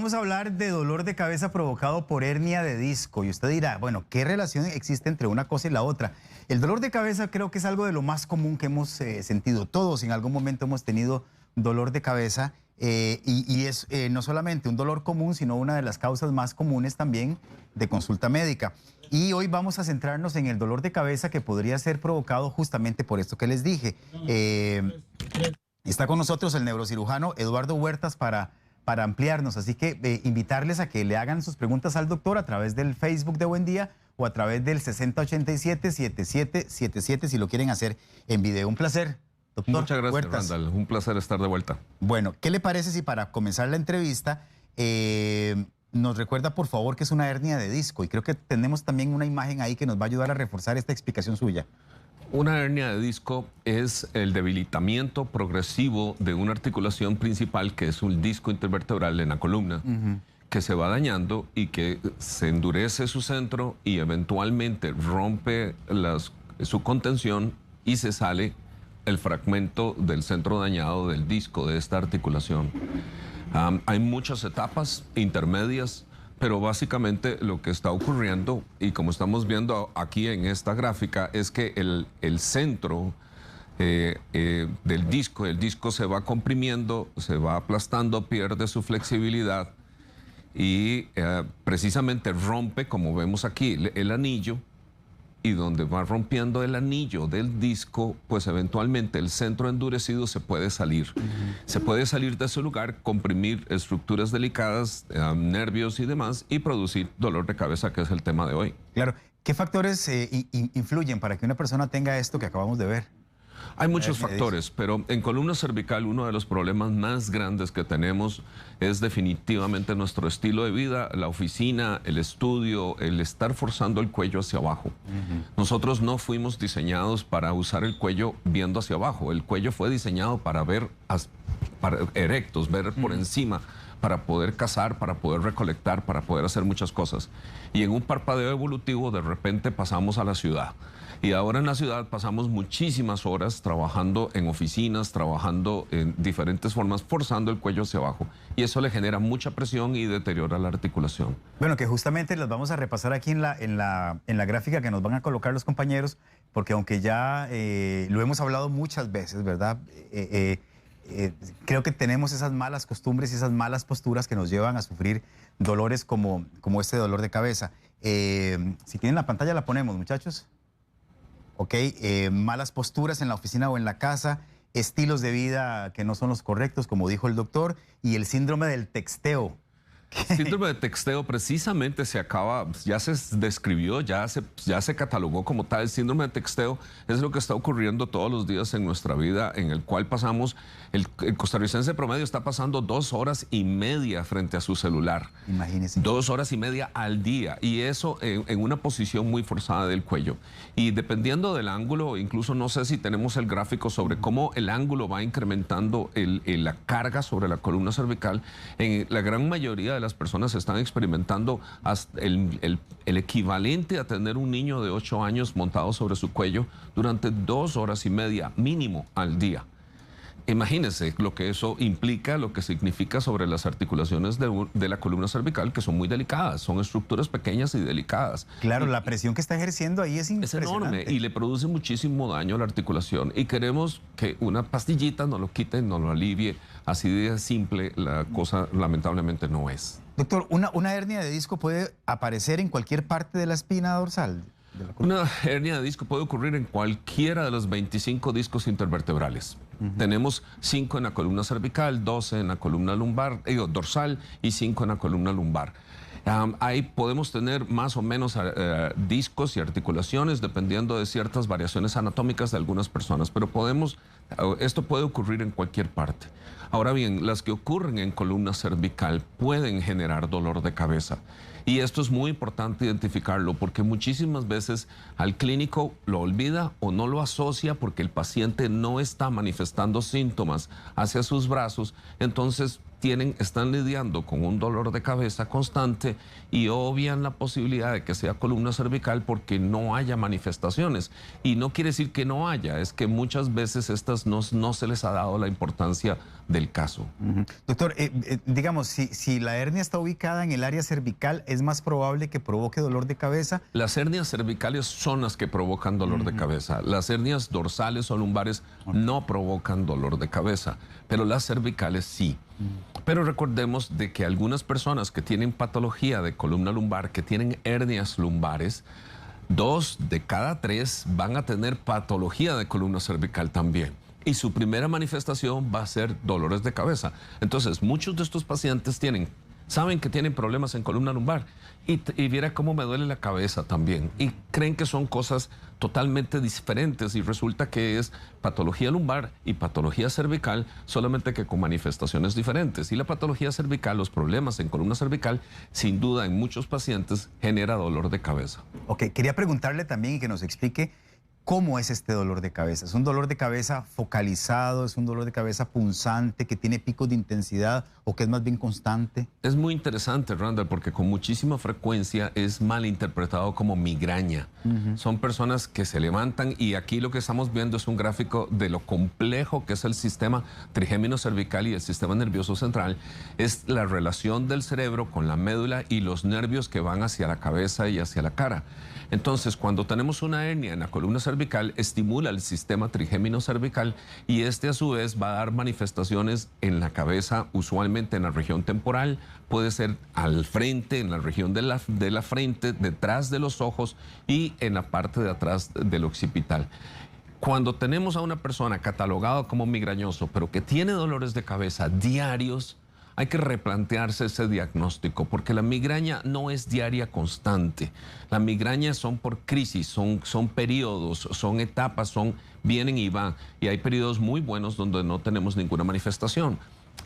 vamos a hablar de dolor de cabeza provocado por hernia de disco. Y usted dirá, bueno, ¿qué relación existe entre una cosa y la otra? El dolor de cabeza creo que es algo de lo más común que hemos sentido. Todos en algún momento hemos tenido dolor de cabeza y es no solamente un dolor común, sino una de las causas más comunes también de consulta médica. Y hoy vamos a centrarnos en el dolor de cabeza que podría ser provocado justamente por esto que les dije. Está con nosotros el neurocirujano Eduardo Huertas para ampliarnos, así que invitarles a que le hagan sus preguntas al doctor a través del Facebook de Buen Día o a través del 6087-7777 si lo quieren hacer en video. Un placer, doctor. Muchas gracias, Huertas. Randall. Un placer estar de vuelta. Bueno, ¿qué le parece si para comenzar la entrevista nos recuerda, por favor, que es una hernia de disco? Y creo que tenemos también una imagen ahí que nos va a ayudar a reforzar esta explicación suya. Una hernia de disco es el debilitamiento progresivo de una articulación principal, que es un disco intervertebral en la columna, que se va dañando y que se endurece su centro y eventualmente rompe su contención y se sale el fragmento del centro dañado del disco de esta articulación. Hay muchas etapas intermedias, pero básicamente lo que está ocurriendo, y como estamos viendo aquí en esta gráfica, es que el centro del disco se va comprimiendo, se va aplastando, pierde su flexibilidad y precisamente rompe, como vemos aquí, el anillo, y donde va rompiendo el anillo del disco, pues eventualmente el centro endurecido se puede salir. Se puede salir de su lugar, comprimir estructuras delicadas, nervios y demás, y producir dolor de cabeza, que es el tema de hoy. Claro. ¿Qué factores influyen para que una persona tenga esto que acabamos de ver? Hay muchos factores, pero en columna cervical uno de los problemas más grandes que tenemos es definitivamente nuestro estilo de vida, la oficina, el estudio, el estar forzando el cuello hacia abajo. Nosotros no fuimos diseñados para usar el cuello viendo hacia abajo. El cuello fue diseñado para ver erectos, ver por encima, para poder cazar, para poder recolectar, para poder hacer muchas cosas. Y en un parpadeo evolutivo de repente pasamos a la ciudad. Y ahora en la ciudad pasamos muchísimas horas trabajando en oficinas, trabajando en diferentes formas, forzando el cuello hacia abajo. Y eso le genera mucha presión y deteriora la articulación. Bueno, que justamente las vamos a repasar aquí en la gráfica que nos van a colocar los compañeros, porque aunque ya lo hemos hablado muchas veces, ¿verdad? Creo que tenemos esas malas costumbres y esas malas posturas que nos llevan a sufrir dolores como este dolor de cabeza. Si tienen la pantalla la ponemos, muchachos. Ok, malas posturas en la oficina o en la casa, estilos de vida que no son los correctos, como dijo el doctor, y el síndrome del texteo. El síndrome de texteo precisamente ya se describió, ya se catalogó como tal. El síndrome de texteo es lo que está ocurriendo todos los días en nuestra vida, en el cual pasamos, el costarricense promedio está pasando 2 horas y media frente a su celular. Imagínese. 2 horas y media al día, y eso en una posición muy forzada del cuello. Y dependiendo del ángulo, incluso no sé si tenemos el gráfico sobre cómo el ángulo va incrementando la carga sobre la columna cervical. En la gran mayoría de las personas están experimentando hasta el equivalente a tener un niño de 8 años montado sobre su cuello durante 2 horas y media mínimo al día. Imagínense lo que eso implica, lo que significa sobre las articulaciones de la columna cervical, que son muy delicadas, son estructuras pequeñas y delicadas. Claro, la presión que está ejerciendo ahí es impresionante. Es enorme y le produce muchísimo daño a la articulación, y queremos que una pastillita nos lo quite, nos lo alivie. Así de simple la cosa lamentablemente no es. Doctor, ¿una hernia de disco puede aparecer en cualquier parte de la espina dorsal? Una hernia de disco puede ocurrir en cualquiera de los 25 discos intervertebrales. Tenemos 5 en la columna cervical, 12 en la columna lumbar, dorsal, y 5 en la columna lumbar. Ahí podemos tener más o menos discos y articulaciones dependiendo de ciertas variaciones anatómicas de algunas personas, pero esto puede ocurrir en cualquier parte. Ahora bien, las que ocurren en columna cervical pueden generar dolor de cabeza. Y esto es muy importante identificarlo, porque muchísimas veces al clínico lo olvida o no lo asocia porque el paciente no está manifestando síntomas hacia sus brazos. Entonces están lidiando con un dolor de cabeza constante y obvian la posibilidad de que sea columna cervical porque no haya manifestaciones. Y no quiere decir que no haya, es que muchas veces estas no se les ha dado la importancia del caso. Doctor, digamos, si la hernia está ubicada en el área cervical, ¿es más probable que provoque dolor de cabeza? Las hernias cervicales son las que provocan dolor de cabeza. Las hernias dorsales o lumbares no provocan dolor de cabeza, pero las cervicales sí. Pero recordemos de que algunas personas que tienen patología de columna lumbar, que tienen hernias lumbares, 2 de cada 3 van a tener patología de columna cervical también. Y su primera manifestación va a ser dolores de cabeza. Entonces, muchos de estos pacientes saben que tienen problemas en columna lumbar y viera cómo me duele la cabeza también. Y creen que son cosas totalmente diferentes y resulta que es patología lumbar y patología cervical, solamente que con manifestaciones diferentes. Y la patología cervical, los problemas en columna cervical, sin duda en muchos pacientes genera dolor de cabeza. Ok, quería preguntarle también y que nos explique ¿cómo es este dolor de cabeza? ¿Es un dolor de cabeza focalizado? ¿Es un dolor de cabeza punzante que tiene picos de intensidad o que es más bien constante? Es muy interesante, Randall, porque con muchísima frecuencia es mal interpretado como migraña. Son personas que se levantan y aquí lo que estamos viendo es un gráfico de lo complejo que es el sistema trigémino cervical y el sistema nervioso central. Es la relación del cerebro con la médula y los nervios que van hacia la cabeza y hacia la cara. Entonces, cuando tenemos una hernia en la columna cervical, estimula el sistema trigémino cervical y este a su vez va a dar manifestaciones en la cabeza, usualmente en la región temporal, puede ser al frente, en la región de la frente, detrás de los ojos y en la parte de atrás del occipital. Cuando tenemos a una persona catalogada como migrañoso, pero que tiene dolores de cabeza diarios, hay que replantearse ese diagnóstico porque la migraña no es diaria constante. La migraña son por crisis, son periodos, son etapas, vienen y van. Y hay periodos muy buenos donde no tenemos ninguna manifestación.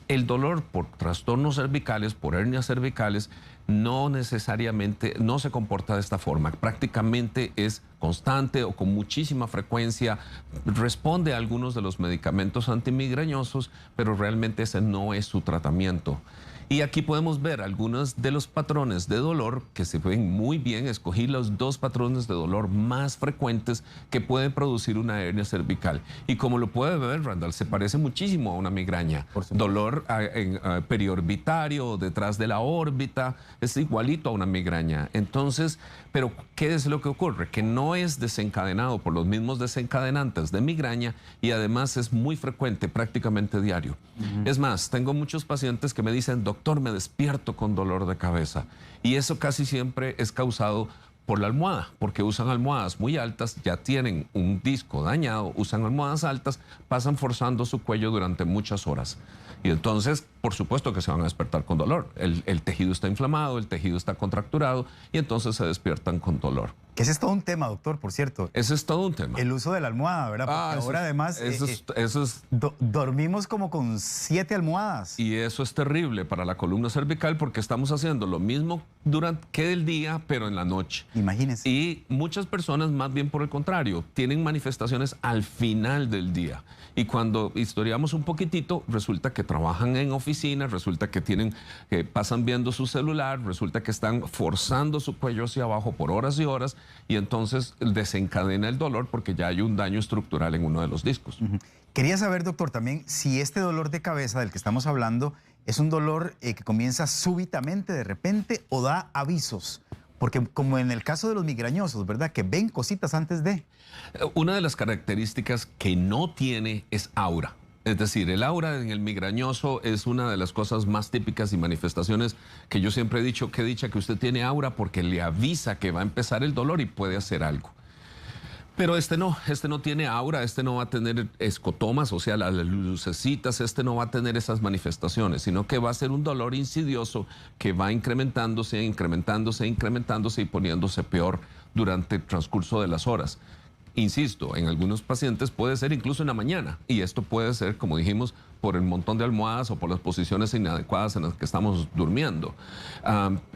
El dolor por trastornos cervicales, por hernias cervicales, no necesariamente, no se comporta de esta forma. Prácticamente es constante o con muchísima frecuencia. Responde a algunos de los medicamentos antimigrañosos, pero realmente ese no es su tratamiento. Y aquí podemos ver algunos de los patrones de dolor que se ven muy bien. Escogí los 2 patrones de dolor más frecuentes que pueden producir una hernia cervical. Y como lo puede ver, Randall, se parece muchísimo a una migraña. Dolor periorbitario, detrás de la órbita, es igualito a una migraña. Entonces, pero ¿qué es lo que ocurre? Que no es desencadenado por los mismos desencadenantes de migraña y además es muy frecuente, prácticamente diario. Es más, tengo muchos pacientes que me dicen, doctor, me despierto con dolor de cabeza. Y eso casi siempre es causado por la almohada, porque usan almohadas muy altas, ya tienen un disco dañado, usan almohadas altas, pasan forzando su cuello durante muchas horas. Y entonces, por supuesto que se van a despertar con dolor. El tejido está inflamado, el tejido está contracturado y entonces se despiertan con dolor. Que ese es todo un tema, doctor, por cierto. Ese es todo un tema. El uso de la almohada, ¿verdad? Porque ahora además dormimos como con 7 almohadas. Y eso es terrible para la columna cervical porque estamos haciendo lo mismo que el día, pero en la noche. Imagínense. Y muchas personas, más bien por el contrario, tienen manifestaciones al final del día. Y cuando historiamos un poquitito, resulta que trabajan en oficinas, resulta que pasan viendo su celular, resulta que están forzando su cuello hacia abajo por horas y horas y entonces desencadena el dolor porque ya hay un daño estructural en uno de los discos. Quería saber, doctor, también si este dolor de cabeza del que estamos hablando es un dolor que comienza súbitamente, de repente, o da avisos. Porque como en el caso de los migrañosos, ¿verdad? Que ven cositas antes de... Una de las características que no tiene es aura. Es decir, el aura en el migrañoso es una de las cosas más típicas y manifestaciones que yo siempre he dicho, que dicha que usted tiene aura porque le avisa que va a empezar el dolor y puede hacer algo. Pero este no tiene aura, este no va a tener escotomas, o sea, las lucecitas, este no va a tener esas manifestaciones, sino que va a ser un dolor insidioso que va incrementándose, incrementándose, incrementándose y poniéndose peor durante el transcurso de las horas. Insisto, en algunos pacientes puede ser incluso en la mañana y esto puede ser, como dijimos, por el montón de almohadas o por las posiciones inadecuadas en las que estamos durmiendo.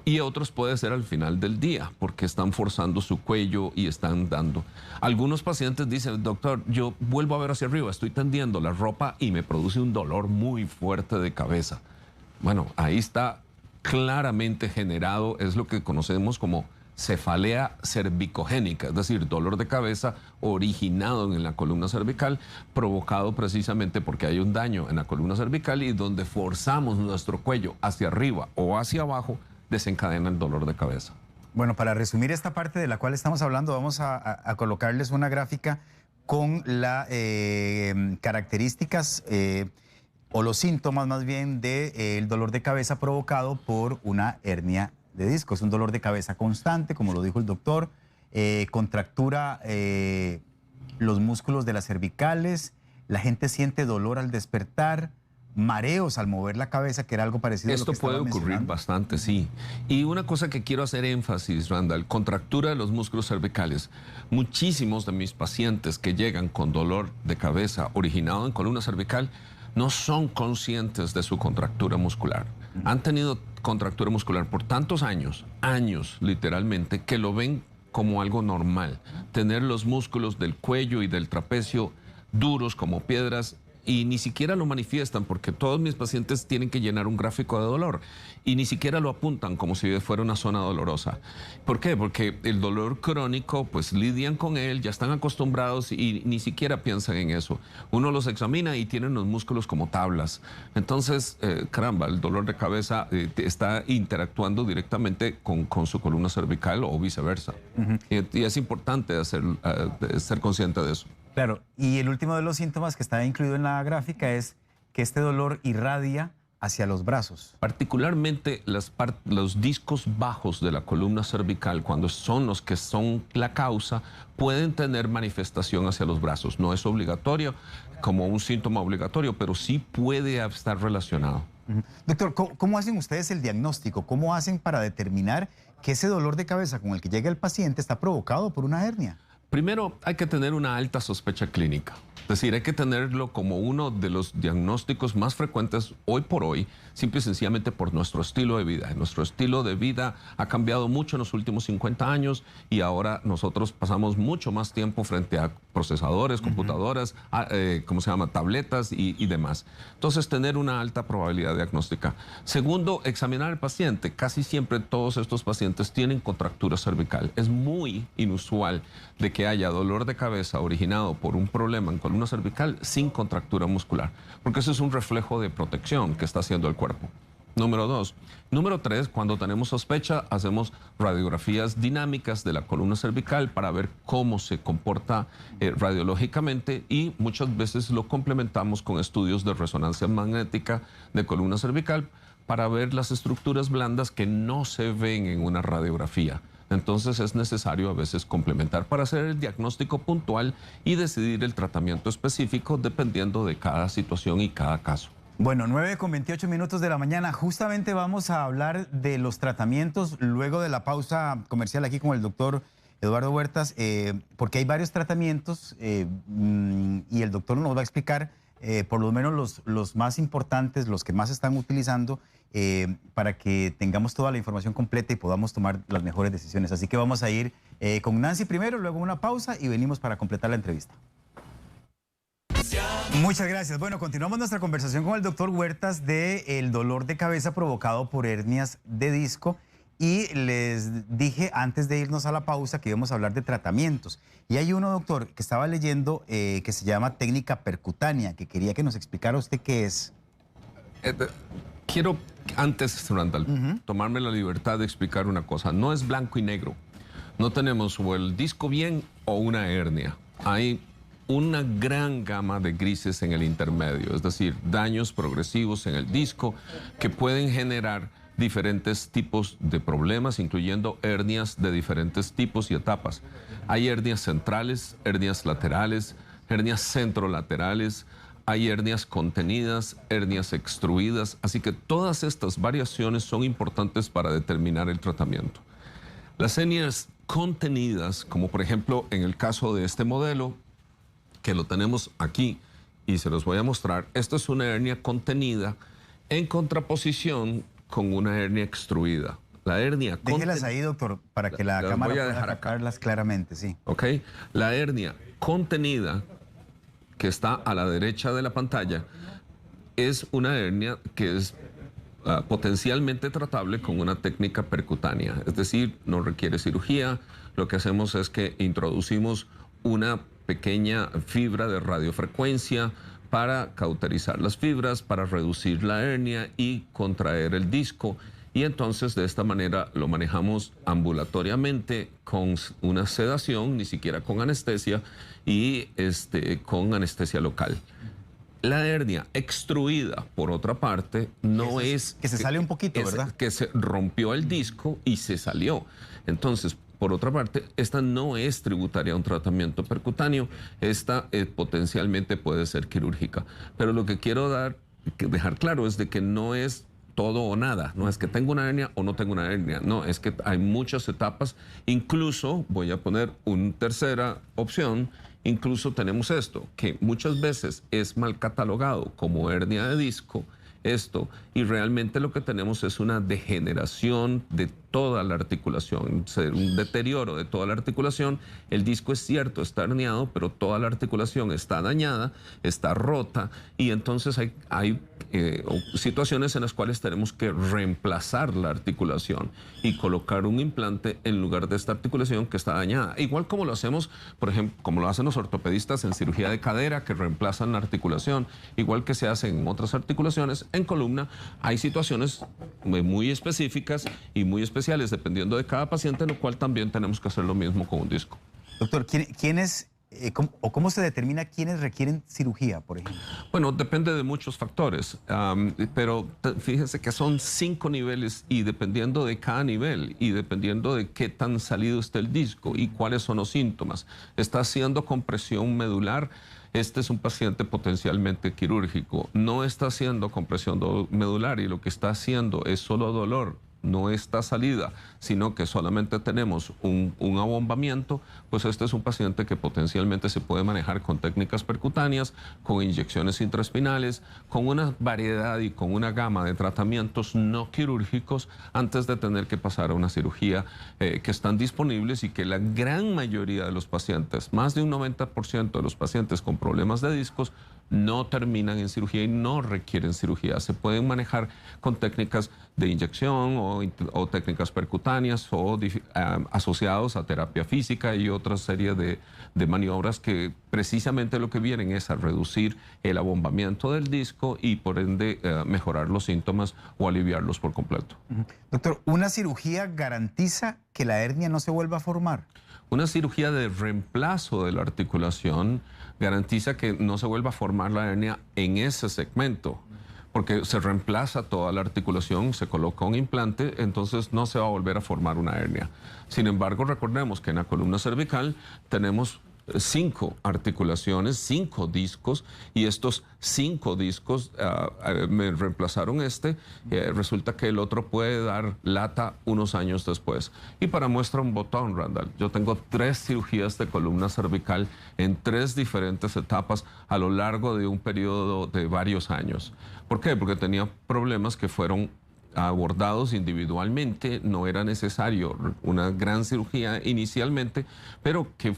Y otros puede ser al final del día porque están forzando su cuello y están dando. Algunos pacientes dicen, doctor, yo vuelvo a ver hacia arriba, estoy tendiendo la ropa y me produce un dolor muy fuerte de cabeza. Bueno, ahí está claramente generado, es lo que conocemos como cefalea cervicogénica, es decir, dolor de cabeza originado en la columna cervical, provocado precisamente porque hay un daño en la columna cervical y donde forzamos nuestro cuello hacia arriba o hacia abajo, desencadena el dolor de cabeza. Bueno, para resumir esta parte de la cual estamos hablando, vamos a colocarles una gráfica con las características o los síntomas más bien del dolor de cabeza provocado por una hernia de disco. Es un dolor de cabeza constante, como lo dijo el doctor, contractura los músculos de las cervicales, la gente siente dolor al despertar, mareos al mover la cabeza, que era algo parecido a lo que Esto puede ocurrir bastante, sí. Y una cosa que quiero hacer énfasis, Randall, contractura de los músculos cervicales. Muchísimos de mis pacientes que llegan con dolor de cabeza originado en columna cervical no son conscientes de su contractura muscular. Han tenido contractura muscular por tantos años literalmente, que lo ven como algo normal. Tener los músculos del cuello y del trapecio duros como piedras y ni siquiera lo manifiestan porque todos mis pacientes tienen que llenar un gráfico de dolor y ni siquiera lo apuntan como si fuera una zona dolorosa. ¿Por qué? Porque el dolor crónico, pues lidian con él, ya están acostumbrados y ni siquiera piensan en eso. Uno los examina y tienen los músculos como tablas. Entonces, caramba, el dolor de cabeza está interactuando directamente con su columna cervical o viceversa. Y es importante ser consciente de eso. Claro, y el último de los síntomas que está incluido en la gráfica es que este dolor irradia hacia los brazos. Particularmente los discos bajos de la columna cervical, cuando son los que son la causa, pueden tener manifestación hacia los brazos. No es obligatorio, como un síntoma obligatorio, pero sí puede estar relacionado. Doctor, ¿cómo hacen ustedes el diagnóstico? ¿Cómo hacen para determinar que ese dolor de cabeza con el que llega el paciente está provocado por una hernia? Primero, hay que tener una alta sospecha clínica. Es decir, hay que tenerlo como uno de los diagnósticos más frecuentes hoy por hoy, simple y sencillamente por nuestro estilo de vida. Nuestro estilo de vida ha cambiado mucho en los últimos 50 años y ahora nosotros pasamos mucho más tiempo frente a procesadores, computadoras, tabletas y demás. Entonces, tener una alta probabilidad diagnóstica. Segundo, examinar al paciente. Casi siempre todos estos pacientes tienen contractura cervical. Es muy inusual de que haya dolor de cabeza originado por un problema en columna cervical sin contractura muscular, porque eso es un reflejo de protección que está haciendo el cuerpo. Número 2. Número 3, cuando tenemos sospecha, hacemos radiografías dinámicas de la columna cervical para ver cómo se comporta radiológicamente y muchas veces lo complementamos con estudios de resonancia magnética de columna cervical para ver las estructuras blandas que no se ven en una radiografía. Entonces es necesario a veces complementar para hacer el diagnóstico puntual y decidir el tratamiento específico dependiendo de cada situación y cada caso. Bueno, 9:28 de la mañana. Justamente vamos a hablar de los tratamientos luego de la pausa comercial aquí con el doctor Eduardo Huertas, porque hay varios tratamientos y el doctor nos va a explicar por lo menos los más importantes, los que más están utilizando para que tengamos toda la información completa y podamos tomar las mejores decisiones. Así que vamos a ir con Nancy primero, luego una pausa y venimos para completar la entrevista. Muchas gracias. Bueno, continuamos nuestra conversación con el doctor Huertas del dolor de cabeza provocado por hernias de disco. Y les dije antes de irnos a la pausa que íbamos a hablar de tratamientos. Y hay uno, doctor, que estaba leyendo que se llama técnica percutánea, que quería que nos explicara usted qué es. Quiero, antes, Randall, tomarme la libertad de explicar una cosa. No es blanco y negro. No tenemos o el disco bien o una hernia. Hay una gran gama de grises en el intermedio, es decir, daños progresivos en el disco que pueden generar diferentes tipos de problemas, incluyendo hernias de diferentes tipos y etapas. Hay hernias centrales, hernias laterales, hernias centrolaterales, hay hernias contenidas, hernias extruidas, así que todas estas variaciones son importantes para determinar el tratamiento. Las hernias contenidas, como por ejemplo en el caso de este modelo, que lo tenemos aquí y se los voy a mostrar, esta es una hernia contenida en contraposición con una hernia extruida. La hernia déjelas ahí, doctor, para que la cámara pueda captarlas claramente, sí. Ok. La hernia contenida, que está a la derecha de la pantalla, es una hernia que es potencialmente tratable con una técnica percutánea. Es decir, no requiere cirugía. Lo que hacemos es que introducimos una pequeña fibra de radiofrecuencia para cauterizar las fibras, para reducir la hernia y contraer el disco. Y entonces de esta manera lo manejamos ambulatoriamente con una sedación, ni siquiera con anestesia, y con anestesia local. La hernia extruida, por otra parte, no es... Que se sale un poquito, ¿verdad? Que se rompió el disco y se salió. Entonces, por otra parte, esta no es tributaria a un tratamiento percutáneo. Esta potencialmente puede ser quirúrgica. Pero lo que quiero dejar claro es de que no es todo o nada. No es que tengo una hernia o no tengo una hernia. No, es que hay muchas etapas. Incluso, voy a poner una tercera opción, incluso tenemos esto, que muchas veces es mal catalogado como hernia de disco, esto, y realmente lo que tenemos es una degeneración de toda la articulación, un deterioro de toda la articulación. El disco es cierto, está herniado, pero toda la articulación está dañada, está rota, y entonces hay situaciones en las cuales tenemos que reemplazar la articulación y colocar un implante en lugar de esta articulación que está dañada. Igual como lo hacemos, por ejemplo, como lo hacen los ortopedistas en cirugía de cadera, que reemplazan la articulación, igual que se hace en otras articulaciones. En columna hay situaciones muy específicas y muy especiales dependiendo de cada paciente, en lo cual también tenemos que hacer lo mismo con un disco. Doctor, ¿cómo se determina quiénes requieren cirugía, por ejemplo? Bueno, depende de muchos factores, pero fíjese que son 5 niveles, y dependiendo de cada nivel y dependiendo de qué tan salido está el disco y cuáles son los síntomas. Está haciendo compresión medular. Este es un paciente potencialmente quirúrgico. No está haciendo compresión medular y lo que está haciendo es solo dolor. No está salida, sino que solamente tenemos un abombamiento, pues este es un paciente que potencialmente se puede manejar con técnicas percutáneas, con inyecciones intraespinales, con una variedad y con una gama de tratamientos no quirúrgicos antes de tener que pasar a una cirugía, que están disponibles y que la gran mayoría de los pacientes, más de un 90% de los pacientes con problemas de discos, no terminan en cirugía y no requieren cirugía. Se pueden manejar con técnicas de inyección o técnicas percutáneas o asociados a terapia física y otra serie de maniobras que precisamente lo que vienen es a reducir el abombamiento del disco y por ende mejorar los síntomas o aliviarlos por completo. Doctor, ¿una cirugía garantiza que la hernia no se vuelva a formar? Una cirugía de reemplazo de la articulación garantiza que no se vuelva a formar la hernia en ese segmento, porque se reemplaza toda la articulación, se coloca un implante, entonces no se va a volver a formar una hernia. Sin embargo, recordemos que en la columna cervical tenemos 5 articulaciones, 5 discos, y estos 5 discos me reemplazaron resulta que el otro puede dar lata unos años después. Y para muestra un botón, Randall, yo tengo 3 cirugías de columna cervical en 3 diferentes etapas a lo largo de un periodo de varios años. ¿Por qué? Porque tenía problemas que fueron abordados individualmente, no era necesario una gran cirugía inicialmente, pero que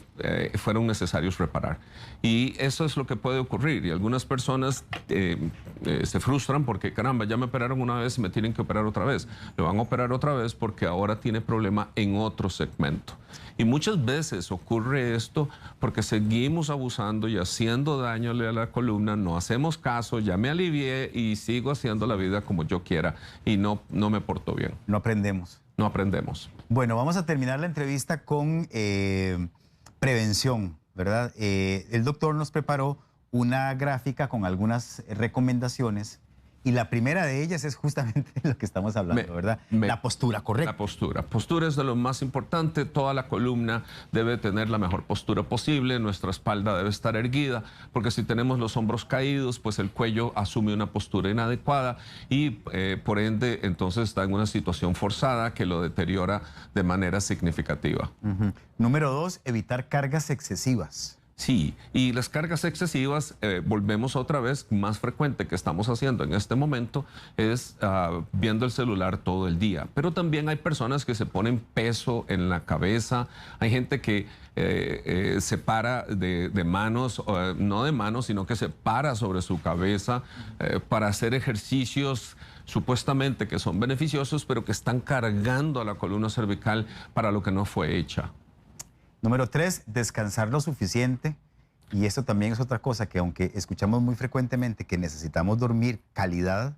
fueron necesarios reparar. Y eso es lo que puede ocurrir. Y algunas personas se frustran porque, caramba, ya me operaron una vez y me tienen que operar otra vez. Lo van a operar otra vez porque ahora tiene problema en otro segmento. Y muchas veces ocurre esto porque seguimos abusando y haciendo daño a la columna, no hacemos caso, ya me alivié y sigo haciendo la vida como yo quiera y no me porto bien. No aprendemos. No aprendemos. Bueno, vamos a terminar la entrevista con prevención, ¿verdad? El doctor nos preparó una gráfica con algunas recomendaciones. Y la primera de ellas es justamente lo que estamos hablando, ¿verdad? La postura correcta. La postura. Postura es de lo más importante. Toda la columna debe tener la mejor postura posible. Nuestra espalda debe estar erguida, porque si tenemos los hombros caídos, pues el cuello asume una postura inadecuada y por ende entonces está en una situación forzada que lo deteriora de manera significativa. Número 2, evitar cargas excesivas. Sí, y las cargas excesivas, volvemos otra vez, más frecuente que estamos haciendo en este momento es viendo el celular todo el día. Pero también hay personas que se ponen peso en la cabeza, hay gente que se para de manos, no de manos, sino que se para sobre su cabeza para hacer ejercicios supuestamente que son beneficiosos, pero que están cargando a la columna cervical para lo que no fue hecha. Número 3, descansar lo suficiente. Y esto también es otra cosa que aunque escuchamos muy frecuentemente que necesitamos dormir calidad,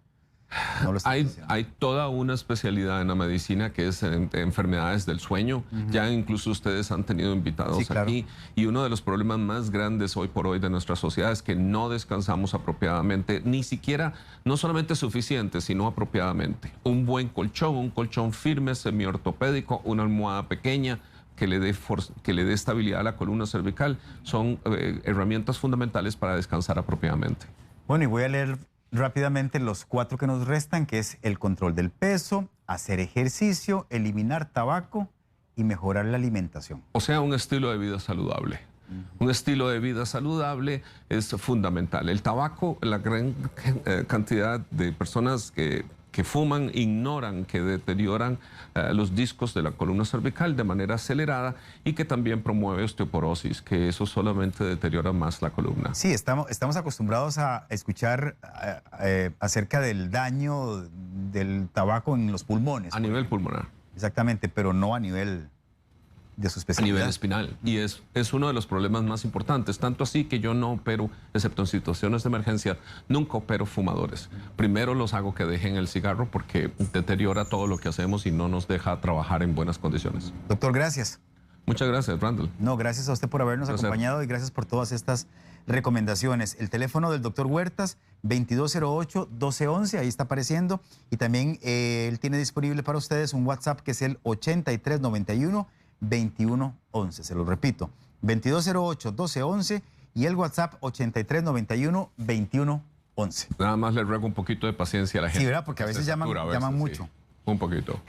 no lo estamos haciendo. Hay toda una especialidad en la medicina que es en enfermedades del sueño. Ya incluso ustedes han tenido invitados Sí, claro. aquí. Y uno de los problemas más grandes hoy por hoy de nuestra sociedad es que no descansamos apropiadamente, ni siquiera, no solamente suficiente, sino apropiadamente. Un buen colchón, un colchón firme, semiortopédico, una almohada pequeña, que le dé estabilidad a la columna cervical, son herramientas fundamentales para descansar apropiadamente. Bueno, y voy a leer rápidamente los 4 que nos restan, que es el control del peso, hacer ejercicio, eliminar tabaco y mejorar la alimentación. O sea, un estilo de vida saludable. Un estilo de vida saludable es fundamental. El tabaco, la gran cantidad de personas que fuman ignoran que deterioran los discos de la columna cervical de manera acelerada y que también promueve osteoporosis, que eso solamente deteriora más la columna. Sí, estamos acostumbrados a escuchar acerca del daño del tabaco en los pulmones. A nivel pulmonar. Exactamente, pero no a nivel de su A especialidad. nivel espinal. Y es uno de los problemas más importantes. Tanto así que yo no opero, excepto en situaciones de emergencia, nunca opero fumadores. Primero los hago que dejen el cigarro porque deteriora todo lo que hacemos y no nos deja trabajar en buenas condiciones. Doctor, gracias. Muchas gracias, Randall. No, gracias a usted por habernos Placer. acompañado y gracias por todas estas recomendaciones. El teléfono del doctor Huertas, 2208-1211, ahí está apareciendo. Y también él tiene disponible para ustedes un WhatsApp que es el 8391-2111. Se lo repito, 2208-1211 y el WhatsApp 8391-2111. Nada más le ruego un poquito de paciencia a la gente. Sí, ¿verdad? Porque a veces Se llaman satura mucho. sí. Un poquito.